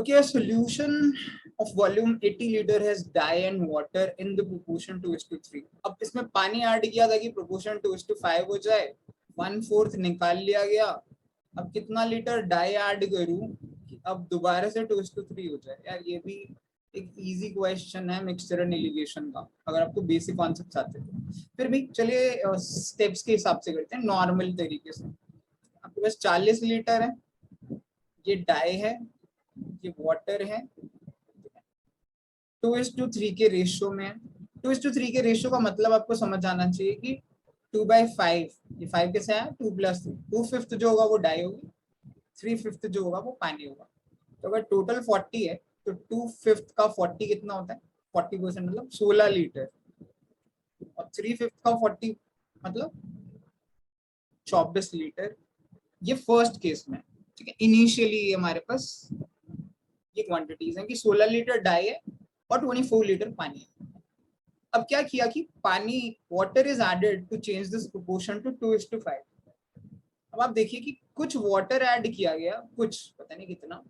Okay, a solution of volume 80 liter has dye and water in the proportion 2:3. अब इसमें पानी add किया था कि proportion 2:5 हो जाए, 1/4 निकाल लिया गया. अब कितना लीटर डाई ऐड करूं कि अब दोबारा से 2:3 हो जाए. यार ये भी एक इजी क्वेश्चन है मिक्सचर एंड एलिगेशन का, अगर आपको बेसिक कॉन्सेप्ट आते तो. फिर भी चलिए स्टेप्स के हिसाब से करते हैं नॉर्मल तरीके से. आपके पास 40 लीटर है, ये डाई है, ये वाटर है, 2:3 के रेशियो में. 2:3 के रेशियो का मतलब आपको समझ आना चाहिए कि 2/5, ये 5 कैसे आया, 2 + 3, 2/5 जो होगा वो डाई होगी, 3/5 जो होगा वो पानी होगा. तो अगर टोटल 40 है तो 2/5 का 40 कितना होता है, 40% मतलब 16 लीटर, और 3/5 का 40 मतलब 24 लीटर. ये फर्स्ट केस में, ठीक है. इनिशियली हमारे पास ये क्वांटिटीज हैं कि 16 लीटर डाई है और 24 लीटर पानी है. अब क्या किया कि पानी, water is added to change this proportion to 2:5. अब आप देखिए कि कुछ वाटर ऐड किया गया, कुछ पता नहीं कितना,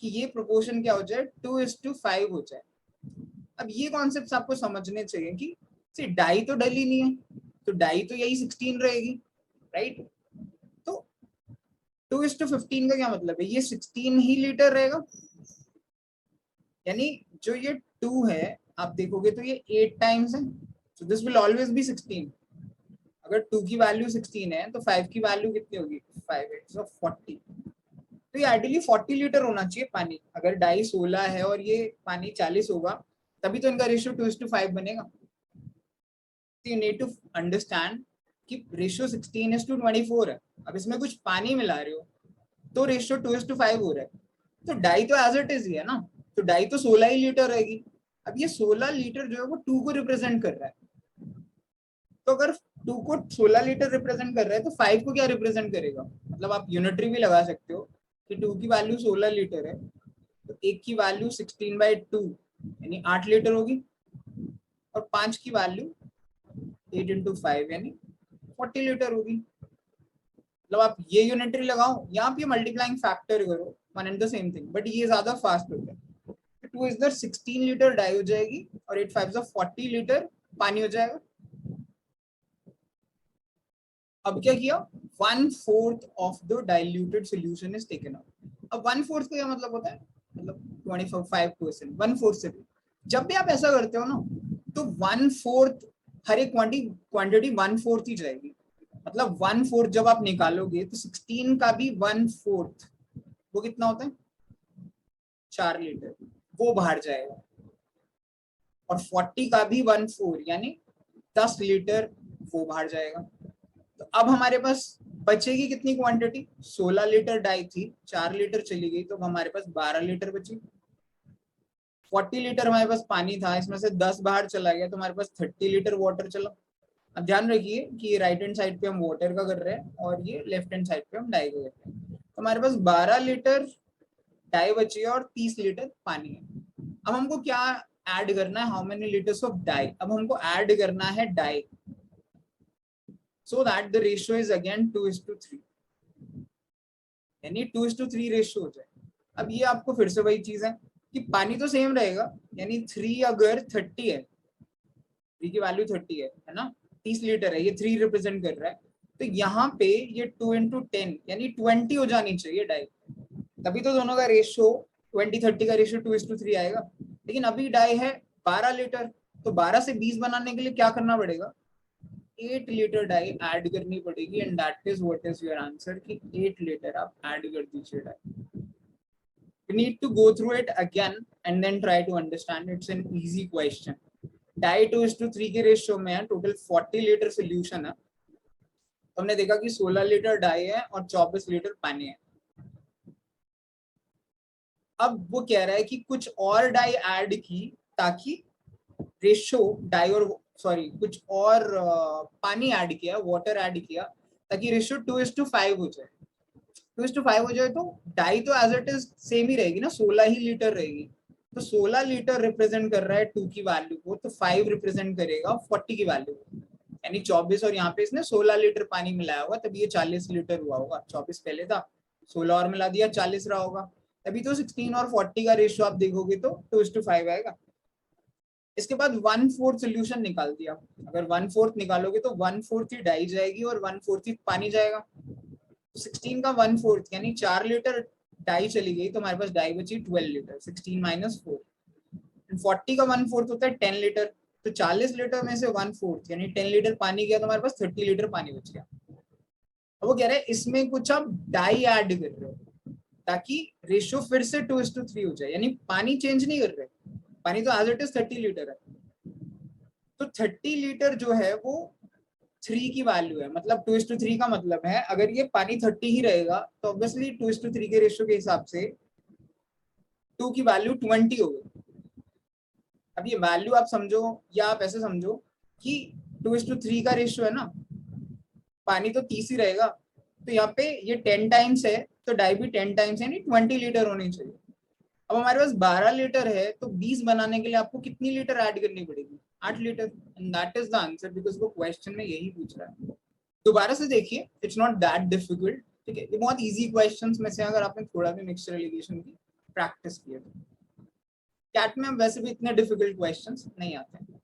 कि ये प्रोपोर्शन क्या हो जाए, 2:5 हो जाए. अब ये कॉन्सेप्ट आपको समझने चाहिए कि डाई तो डली नहीं है, तो डाई तो यही 16 रहेगी, राइट. तो 2:15 का क्या मतलब है, ये 16 ही लीटर रहेगा. यानी जो ये 2 है, आप देखोगे तो ये 8 टाइम्स है, so this will always be 16. अगर 2 की वैल्यू 16 है तो 5 की वैल्यू कितनी होगी, 5 8 so 40. तो ये आइडियली 40 लीटर होना चाहिए पानी. अगर डाई 16 है और ये पानी 40 होगा, तभी तो इनका रेशियो 2:5 बनेगा. यू नीड टू अंडरस्टैंड कि रेशियो 16:24 है. अब इसमें कुछ पानी मिला रहे हो तो रेशियो 2:5 हो रहा है. तो डाई तो एज इट इज ही है ना, तो डाई तो 16 ही लीटर रहेगी. अब ये 16 लीटर जो है वो 2 को रिप्रेजेंट कर रहा है. तो अगर 2 को 16 लीटर रिप्रेजेंट कर रहा है तो 5 को क्या रिप्रेजेंट करेगा. मतलब आप यूनिटरी भी लगा सकते हो कि 2 की वैल्यू 16 लीटर है तो 1 की वैल्यू 16/2 यानी 8 लीटर होगी, और 5 की वैल्यू 8 × 5 यानी 40 लीटर होगी. मतलब आप ये यूनिटरी लगाओ या आप ये मल्टीप्लाइंग फैक्टर करो, one and the same thing, but ये ज्यादा फास्ट होता है. 2 इधर 16 लीटर डाई हो जाएगी और 8 5 40 लीटर पानी हो जाएगा. अब क्या किया, 1/4 of the diluted solution is taken out. अब 1/4 का क्या मतलब होता है, मतलब 25%, 1/4 से भी. जब भी आप ऐसा करते हो ना तो 1/4 हर एक क्वांटिटी 1/4 ही जाएगी. मतलब 1/4 जब आप निकालोगे तो 16 का भी 1/4 वो कितना होता है, 4 लीटर, वो बाहर जाएगा. और 40 का भी 1/4 यानी 10 लीटर वो बाहर जाएगा. तो अब हमारे पास बचेगी कितनी क्वांटिटी, 16 लीटर डाई थी, 4 लीटर चली गई, तो हमारे पास 12 लीटर बची. 40 लीटर हमारे पास पानी था, इसमें से 10 बाहर चला गया, तो हमारे पास 30 लीटर वाटर चला. अब ध्यान रखिए कि ये राइट हैंड साइड पे हम वाटर का कर रहे हैं और ये लेफ्ट हैंड साइड पे हम डाई का कर रहे हैं. तो हमारे पास 12 लीटर डाई बची है और 30 लीटर पानी है. अब हमको क्या ऐड करना है, how many litres of dye. अब हमको ऐड करना है dye, so that the ratio is again 2:3, यानी 2:3 रेशियो हो जाए. अब ये आपको फिर से वही चीज है कि पानी तो सेम रहेगा, यानी 3 अगर 30 है, 3 की वैल्यू 30 है ना, 30 लीटर है, ये 3 रिप्रेजेंट कर रहा है, तो यहाँ पे ये 2 × 10 यानी 20 हो जानी चाहिए डाई. तभी तो दोनों का रेशियो 20-30 का रेशियो 2:3 आएगा. लेकिन अभी डाई है 12 लीटर, तो 12 से 20 बनाने के लिए क्या करना पड़ेगा, 8 लीटर डाई ऐड करनी पड़ेगी. And that is what is your answer कि 8 लीटर आप ऐड कर दीजिए die. You need to go through it again and then try to understand. It's an easy question. Dye 2:3 के रेशियो में है, total 40 litre solution है. तो हमने देखा कि 16 लीटर डाई है और 24 लीटर पानी है. अब वो कह रहा है कि कुछ और डाई ऐड की ताकि रेशियो डाई और कुछ और पानी ऐड किया, वाटर ऐड किया, ताकि रेशियो 2:5 हो जाए. 2:5 हो जाए तो डाई तो एज इट इज सेम ही रहेगी ना, 16 ही लीटर रहेगी. तो 16 लीटर रिप्रेजेंट कर रहा है 2 की वैल्यू को, तो 5 रिप्रेजेंट करेगा 40 की वैल्यू को, यानी 24. और यहाँ पे इसने 16 लीटर पानी मिलाया होगा, तभी ये 40 लीटर हुआ होगा. 24 पहले था, 16 और मिला दिया, 40 रहा होगा. अभी तो 16 और 40 का रेशियो आप देखोगे तो 2:5 आएगा। इसके बाद 1/4 सोल्यूशन निकाल दिया। अगर 1/4 निकालोगे तो 1/4 ही डाई जाएगी और 1/4 ही पानी जाएगा। 16 का 1/4 यानी 4 लीटर डाई चली गई तो हमारे पास डाई बची 12 लीटर। 16 - 4। 40 का 1/4 होता है 10 लीटर, तो 40 लीटर में से 1/4 यानी 10 लीटर पानी गया तो हमारे पास 30 लीटर पानी बच गया। अब वो कह रहे हैं इसमें कुछ आप डाई ऐड कर रहे हो ताकि रेशियो फिर से 2:3 हो जाए, यानी पानी चेंज नहीं कर रहे, पानी तो एज इट इज 30 लीटर है। तो 30 लीटर जो है वो 3 की वैल्यू है, मतलब 2:3 का मतलब है अगर ये पानी 30 ही रहेगा तो ऑब्वियसली 2:3 के रेशियो के हिसाब से 2 की वैल्यू 20 हो गई। अब ये वैल्यू आप समझो या आप ऐसे समझो कि 2:3 का रेशियो है ना, पानी तो 30 ही रहेगा, तो यहाँ पे ये 10 टाइम्स है तो डाई भी 10 टाइम्स है, यानी 20 लीटर होनी चाहिए। अब हमारे पास 12 लीटर है तो 20 बनाने के लिए आपको कितनी लीटर ऐड करनी पड़ेगी? 8 litre. And that is the answer, because वो क्वेश्चन में यही पूछ रहा है। दोबारा से देखिए, इट्स नॉट दैट डिफिकल्ट, ठीक है, ये बहुत इजी क्वेश्चंस में से अगर आपने थोड़ा भी मिक्सचर एलिगेशन की प्रैक्टिस किया तो। कैट में वैसे भी इतने डिफिकल्ट क्वेश्चंस नहीं आते हैं।